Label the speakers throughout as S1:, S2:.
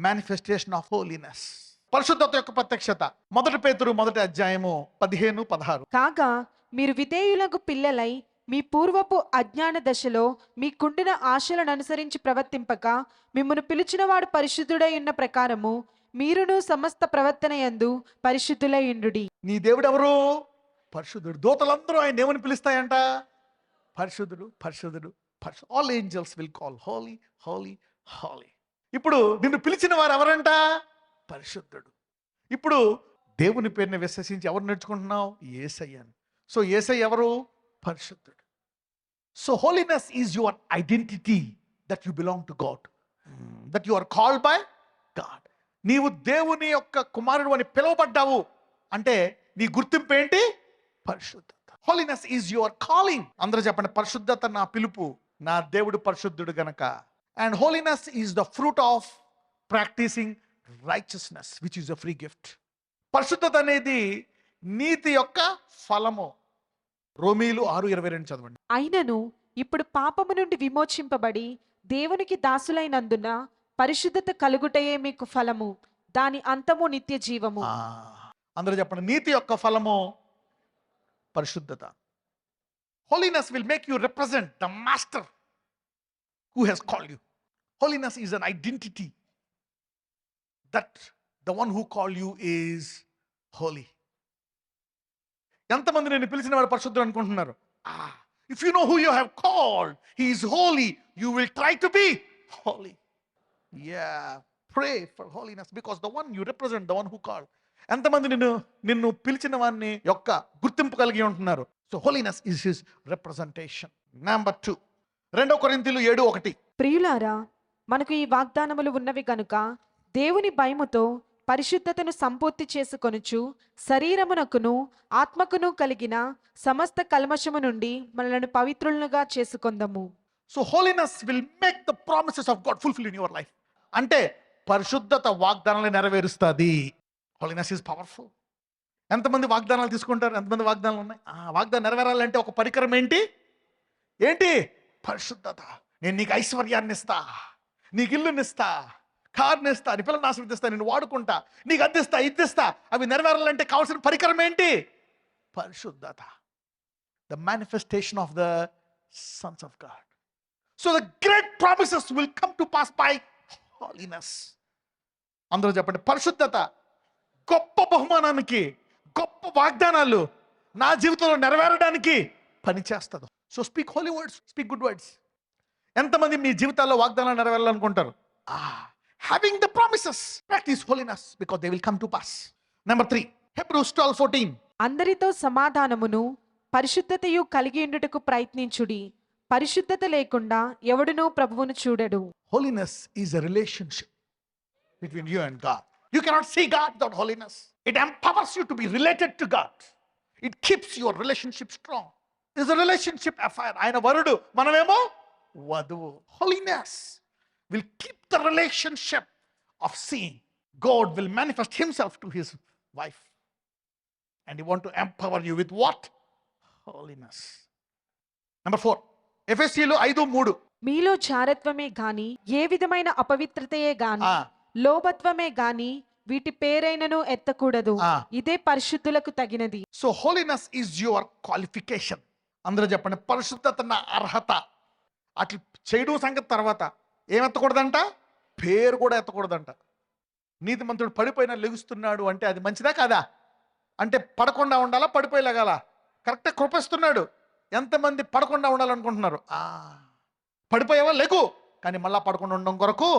S1: Manifestation of holiness. పరిశుద్ధత యొక్క ప్రత్యక్షత. 1 పేతురు 1:15-16.
S2: కాగా మీరు విధేయులకు పిల్లలై మీ పూర్వపు అజ్ఞాన దశలో మీకుండిన ఆశలను అనుసరించి ప్రవర్తింపక మిమ్మును పిలిచినవాడు పరిశుద్ధుడై ఉన్న ప్రకారము మీరును సమస్త ప్రవర్తన యందు పరిశుద్ధులై ఉండుడి.
S1: నీ దేవుడు ఎవరు? పరిశుద్ధుడు. దూతలందరూ ఆయన ఏమని పిలుస్తాయంట? పరిశుద్ధుడు, పరిశుద్ధుడు, పరిశుద్ధుడు. All angels will call holy, holy, holy. ఇప్పుడు నిన్ను పిలిచిన వారు ఎవరంట? పరిశుద్ధుడు. ఇప్పుడు దేవుని పేరుని విశ్వసించి ఎవరు నేర్చుకుంటున్నావు? యేసయ్యను. సో యేసయ్య ఎవరు? పరిశుద్ధుడు. So holiness is your identity, that you belong to God, that you are called by God. నీవు దేవుని యొక్క కుమారుడు అని పిలువబడ్డావు అంటే నీ గుర్తింపు ఏంటి? పరిశుద్ధత. Holiness is your calling. అందరూ చెప్పండి, పరిశుద్ధత నా పిలుపు, నా దేవుడు పరిశుద్ధుడు గనక. And holiness is the fruit of practising righteousness which is a free gift. పరిశుద్ధత అనేది నీతి యొక్క ఫలము. రోమీలు 6:22 చదవండి.
S2: అయినను ఇప్పుడు పాపము నుండి విమోచింపబడి దేవునికి దాసులైనందున పరిశుద్ధత కలుగుటయే మీకు ఫలము, దాని అంతము నిత్య జీవము.
S1: అందరూ చెప్పండి, నీతి యొక్క ఫలము పరిశుద్ధత. Holiness will make you represent the master who has called you. Holiness is an identity that the one who called you is holy. ఎంతమంది నేను పిలిచిన వాడు పరిశుద్ధుడు అనుకుంటున్నారు? If you know who you have called, he is holy, you will try to be holy. Pray for holiness because the one you represent, the one who called. ఎంతమంది నిన్ను పిలిచిన వారిని యొక్క గుర్తింపు కలిగి ఉంటున్నారు? So holiness is his representation. Number 2, 2 కొరింథీయులు 7:1.
S2: ప్రియులారా, మనకు ఈ వాగ్దానములు ఉన్నవి గనుక దేవుని భయముతో పరిశుద్ధతను సంపూర్తి చేసుకొనుచు శరీరమునకును ఆత్మకును కలిగిన సమస్త కల్మషము నుండి మనలను పవిత్రులుగా చేసుకొందము.
S1: So holiness will make the promises of God fulfil in your life. అంటే పరిశుద్ధత వాగ్దానాలను నెరవేరుస్తుంది. Holiness is powerful. ఎంతమంది వాగ్దానాలు తీసుకుంటారు? ఎంతమంది వాగ్దానాలు ఉన్నాయి? వాగ్దానం నెరవేరాలంటే ఒక పరికరం ఏంటి? పరిశుద్ధత. నేను నీకు ఐశ్వర్యాన్ని ఇస్తా, నీకు ఇల్లునిస్తా, కార్ని ఇస్తా, నీ పిల్లల్ని ఆశీర్వదిస్తా, నేను వాడుకుంటా, నీకు అద్దిస్తా, ఇద్దిస్తా. అవి నెరవేరాలంటే కావాల్సిన పరికరం ఏంటి? పరిశుద్ధత. The manifestation of the Sons of God. So the great promises will come to pass by holiness. అందరూ చెప్పండి, పరిశుద్ధత గొప్ప బహుమానానికి, గొప్ప వాగ్దానాలు నా జీవితంలో నెరవేరడానికి పనిచేస్తుంది. So speak holy words, speak good words. ఎంతమంది మీ జీవితాల్లో వాగ్దానాలు నెరవేరాలనుకుంటారు? Having the promises, practice holiness because they will come to pass. Number 3, Hebrews 12:14.
S2: అందరితో సమాధానమును పరిశుద్ధతయు కలిగి ఉండుటకు ప్రయత్నించుడి, పరిశుద్ధత లేకుండా ఎవడునూ ప్రభువును చూడడు.
S1: Holiness is a relationship between you and God. You cannot see God without holiness. It empowers you to be related to God. It keeps your relationship strong. It's a relationship affair. ఆయన వరుడు, మనమేమో వధువు. Holiness will keep the relationship of seeing. God will manifest himself to his wife. And he want to empower you with what? Holiness. Number 4, ఎఫెసీయులు 5:3.
S2: మీలో చారత్వమే గాని ఏ విధమైన అపవిత్రతయే గాని లోభత్వమే గాని వీటి పేరైనను ఎత్తకూడదు, ఇదే పరిశుద్ధులకు తగినది.
S1: So holiness is your qualification. అందరూ చెప్పండి, పరిశుద్ధత నా అర్హత. అట్లా చేయడం సంగతి తర్వాత ఏమెత్తకూడదంట? పేరు కూడా ఎత్తకూడదంట. నీతిమంతుడు పడిపోయినా లెగుస్తున్నాడు అంటే అది మంచిదా కాదా? అంటే పడకుండా ఉండాలా, పడిపోయి లెగాల? కరెక్ట్గా కృపిస్తున్నాడు. ఎంతమంది పడకుండా ఉండాలనుకుంటున్నారు? పడిపోయావా? లెగు, కానీ మళ్ళా పడకుండా ఉండడం కొరకు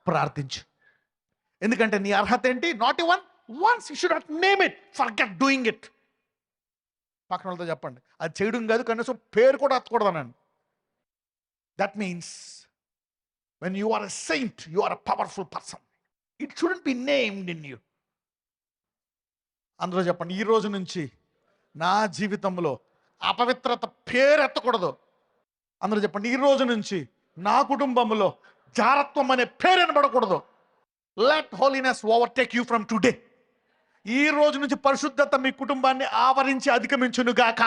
S1: ప్రార్థించు. ఎందుకంటే నీ అర్హత ఏంటి? Not even once you should not name it, forget doing it. పక్కన వాళ్ళతో చెప్పండి, అది చేయడం కాదు, కనీసం పేరు కూడా ఎత్తకూడదనండి. That means when you are a saint, you are a powerful person. It shouldn't be named in you. అందరూ చెప్పండి, ఈ రోజు నుంచి నా జీవితంలో అపవిత్రత పేరు ఎత్తకూడదు. అందరూ చెప్పండి, ఈ రోజు నుంచి నా కుటుంబంలో జారత్వం అనే పేరు వినబడకూడదు. Let holiness overtake you from today. ఈ రోజు నుంచి పరిశుద్ధత మీ కుటుంబాన్ని ఆవరించి అధిగమించును గాక.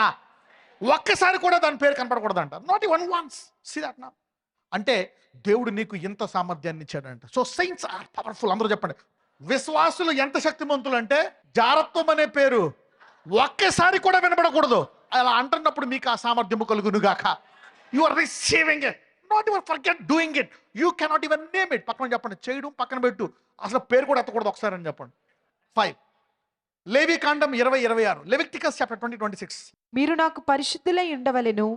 S1: ఒక్కసారి కూడా దాని పేరు కనపడకూడదంట. Not even once. See that now. అంటే దేవుడు నీకు ఇంత సామర్థ్యాన్ని ఇచ్చాడంట. So sins are powerful. అందరూ చెప్పండి. విశ్వాసులు ఎంత శక్తిమంతులు అంటే, జారత్వం అనే పేరు ఒక్కసారి కూడా వినబడకూడదు. అలా అంటున్నప్పుడు మీకు ఆ సామర్థ్యము కలుగునుగాక. You are receiving it, not ever forget doing it. You cannot even name it. పక్కన చెప్పండి, చేయడం పక్కన పెట్టు, అసలు పేరు కూడా ఎత్తకూడదు ఒకసారి అని చెప్పండి. 5 లేవికాండం 20:26, లెవిటికస్ చాప్టర్ 20:26.
S2: మీరు నాకు పరిశుద్ధులై ఉండవలెను,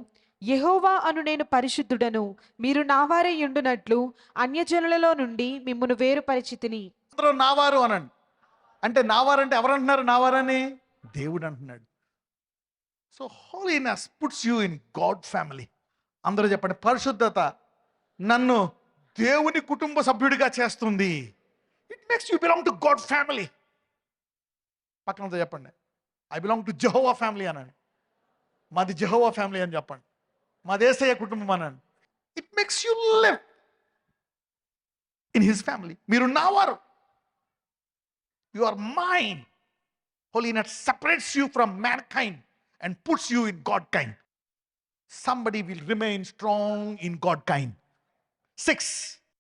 S2: యెహోవా అను నేను పరిశుద్ధుడను, మీరు నావారై ఉండునట్లు అన్యజనులలో నుండి మిమ్మును వేరుపరిచితిని.
S1: అందరూ నావారు అనండి. అంటే నావారంటే ఎవరు అంటున్నారు? నావారని దేవుడు అంటున్నాడు. So holiness puts you in God family. అందరూ చెప్పండి, పరిశుద్ధత నన్ను దేవుని కుటుంబ సభ్యుడిగా చేస్తుంది. It makes you belong to God family. పక్కనతో చెప్పండి, I belong to Jehovah family అనండి. మాది జెహోవా ఫ్యామిలీ అని చెప్పండి. మాది యేసయ్య కుటుంబం అనండి. It makes you live in his family. మీరు నావారు. You are mine. Holiness separates you from mankind and puts you in God kind. Somebody will remain strong in God kind. 6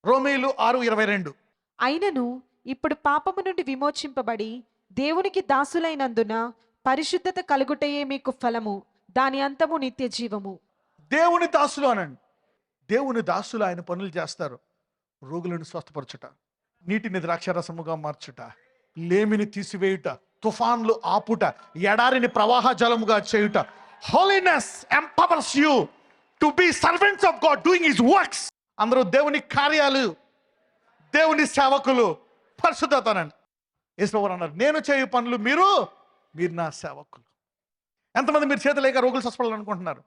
S1: రోమీయులు 6:22.
S2: అయినను ఇప్పుడు పాపము నుండి విమోచింపబడి దేవునికి దాసులైనందున పరిశుద్ధత కలుగుటయే మీకు ఫలము, దాని అంతము నిత్య జీవము.
S1: దేవుని దాసులు అనండి. దేవుని దాసులు ఆయన పనులు చేస్తారు. రోగులను స్వస్థపరచుట, నీటిని ద్రాక్షరసముగా మార్చుట, లేమిని తీసివేయుట, తుఫాన్లు ఆపుట, ఎడారిని ప్రవాహ జలముగా చేయుట. Holiness empowers you to be servants of God doing his works. అందరూ దేవుని కార్యాలు, దేవుని సేవకులు. పరిశుద్ధత అనండి. యేసుప్రభువు అన్నారు, నేను చేయు పనులు మీరు నా సేవకులు. ఎంతమంది మీరు చేతులేక రోగులు స్వస్థపడాలనుకుంటున్నారు?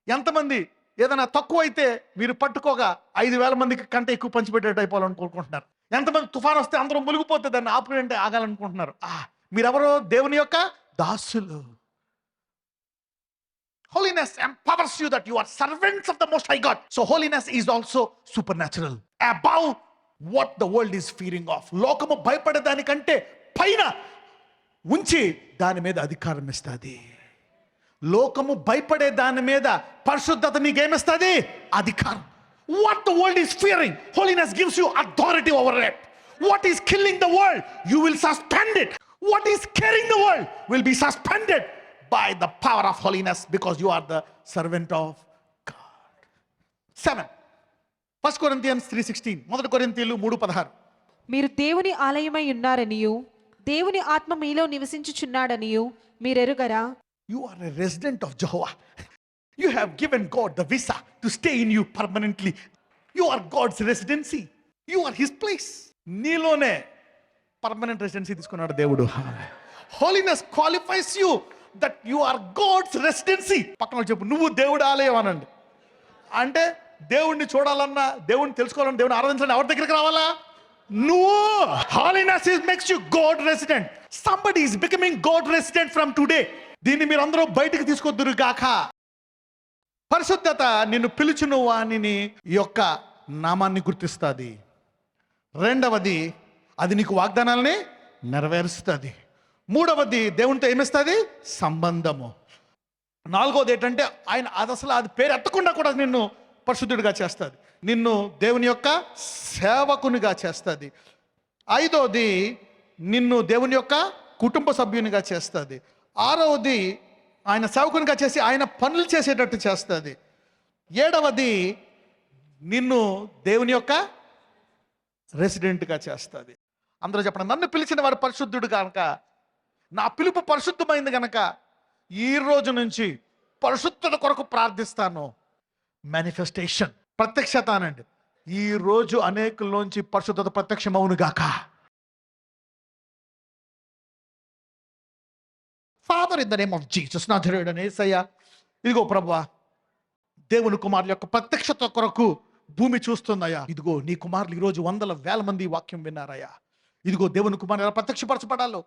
S1: ఎంతమంది ఏదైనా తక్కువ అయితే మీరు పట్టుకోగా 5,000 మందికి కంటే ఎక్కువ పంచిపెట్టేట అయిపోవాలని కోరుకుంటున్నారు? ఎంతమంది తుఫాన్ వస్తే అందరూ మునిగిపోతే దాన్ని ఆపుకుంటే ఆగాలనుకుంటున్నారు? మీరెవరో దేవుని యొక్క దాసులు. Holiness empowers you that you are servants of the Most High God. So holiness is also supernatural, above what the world is fearing of. లోకము భయపడే దానికంటే పైన ఉంచి దాని మీద అధికారం ఇస్తుంది. లోకము భయపడే దాని మీద పరిశుద్ధత నీకేమిస్తుంది? అధికారం. What the world is fearing, holiness gives you authority over it. What is killing the world, you will suspend it. What is scaring the world will be suspended by the power of holiness, because you are the servant of God. 7 1 Corinthians 3:16, 1 కొరింథీయులు 3:16.
S2: మీరు దేవుని ఆలయమై ఉన్నారనియు దేవుని ఆత్మ మీలో నివసించుచున్నాడనియు మీరెరుగరా?
S1: You are a resident of Jehovah. You have given God the visa to stay in you permanently. You are God's residency. You are his place. నీలోనే permanent residency తీసుకున్నాడు దేవుడు. Holiness qualifies you that you are God's residency. పక్కన చెప్పు, నువ్వు దేవుడు ఆలయం అనండి. అంటే దేవుణ్ణి చూడాలన్నా, దేవుణ్ణి తెలుసుకోవాలన్నా, దేవుని ఆరాధించాలన్నా ఎవరి దగ్గరికి రావాలా? నువ్వు. Holiness makes you God resident. Somebody is becoming God resident from today. దీన్ని మీరు అందరూ బయటికి తీసుకొద్దురు గాక. పరిశుద్ధత నిన్ను పిలుచును వానిని యొక్క నామాన్ని గుర్తిస్తుంది. రెండవది, అది నీకు వాగ్దానాలని నెరవేరుస్తుంది. మూడవది, దేవునితో ఏమిస్తుంది? సంబంధము. నాలుగవది ఏంటంటే ఆయన అది పేరు ఎత్తకుండా కూడా నిన్ను పరిశుద్ధుడిగా చేస్తుంది, నిన్ను దేవుని యొక్క సేవకునిగా చేస్తుంది. ఐదవది, నిన్ను దేవుని యొక్క కుటుంబ సభ్యునిగా చేస్తుంది. ఆరవది, ఆయన సేవకునిగా చేసి ఆయన పనులు చేసేటట్టు చేస్తుంది. ఏడవది, నిన్ను దేవుని యొక్క రెసిడెంట్గా చేస్తుంది. అందరూ చెప్పండి, నన్ను పిలిచిన వారు పరిశుద్ధుడు కనుక, నా పిలుపు పరిశుద్ధమైంది కనుక ఈ రోజు నుంచి పరిశుద్ధత కొరకు ప్రార్థిస్తాను. మేనిఫెస్టేషన్, ప్రత్యక్షత అనండి. ఈ రోజు అనేకుల్లోంచి పరిశుద్ధత ప్రత్యక్షమవును గాక. Father, in the name of Jesus నజరేయుడైన యేసయ్య, ఇదిగో ప్రభువా, దేవుని కుమారుల యొక్క ప్రత్యక్షత కొరకు భూమి చూస్తుందయ్యా. ఇదిగో నీ కుమారులు ఈరోజు 100,000 మంది వాక్యం విన్నారయ్యా. ఇదిగో దేవుని కుమారులు ఎలా ప్రత్యక్షపరచబడాలో,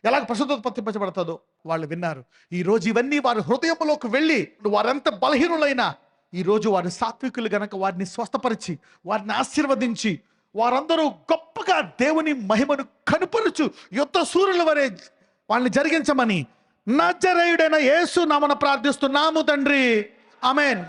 S1: ఎలాగ పరిశుద్ధత ప్రత్యక్షపరచబడతాదో వాళ్ళు విన్నారు. ఈ రోజు ఇవన్నీ వారి హృదయంలోకి వెళ్ళి, వారెంత బలహీనులైనా ఈ రోజు వారి సాత్వికులు గనక వారిని స్వస్థపరిచి, వారిని ఆశీర్వదించి, వారందరూ గొప్పగా దేవుని మహిమను కనుపరుచు యుద్ధ సూర్యుల వరే వాళ్ళని జరిగించమని నజరేయుడైన యేసు నామమున ప్రార్థిస్తున్నాము తండ్రి. ఆమేన్.